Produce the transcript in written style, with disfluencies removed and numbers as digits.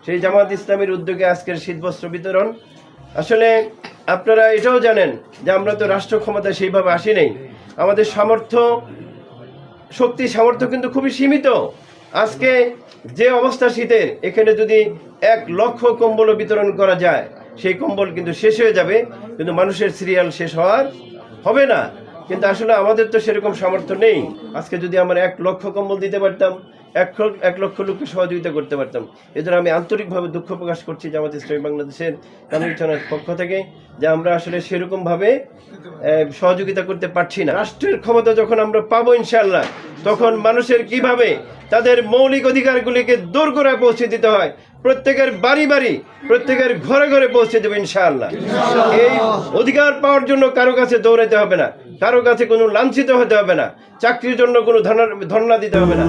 সেই জামাত ইসলামীর উদ্যোগে আজকের শীতবস্ত্র বিতরণ। আসলে আপনারা এটাও জানেন যে আমরা তো রাষ্ট্র ক্ষমতায় সেইভাবে আসি নাই, আমাদের শক্তি সামর্থ্য কিন্তু খুবই সীমিত। আজকে যে অবস্থা শীতের, এখানে যদি 1 লক্ষ কম্বল বিতরণ করা যায়, সেই কম্বল কিন্তু শেষ হয়ে যাবে, কিন্তু মানুষের সিরিয়াল শেষ হবে না। কিন্তু আসলে আমাদের তো সেরকম সামর্থ্য নেই। আজকে যদি আমরা 1 লক্ষ কম্বল দিতে পারতাম, 1 লক্ষ লোককে সহযোগিতা করতে পারতাম। এজন্য আমি আন্তরিকভাবে দুঃখ প্রকাশ করছি জামাত ইসলামী বাংলাদেশের কামিল থানার পক্ষ থেকে, যে আমরা আসলে সেরকমভাবে সহযোগিতা করতে পারছি না। রাষ্ট্রের ক্ষমতা যখন আমরা পাবো ইনশাআল্লাহ, তখন মানুষের কিভাবে তাদের মৌলিক অধিকারগুলিকে দোরগোড়ায় পৌঁছে দিতে হয়, প্রত্যেকের বাড়ি বাড়ি, প্রত্যেকের ঘরে ঘরে পৌঁছে দেবে ইনশাআল্লাহ। এই অধিকার পাওয়ার জন্য কারো কাছে দৌড়াতে হবে না, কারো কাছে কোনো লাঞ্ছিত হতে হবে না, চাকরির জন্য কোনো ধর্ণা দিতে হবে না।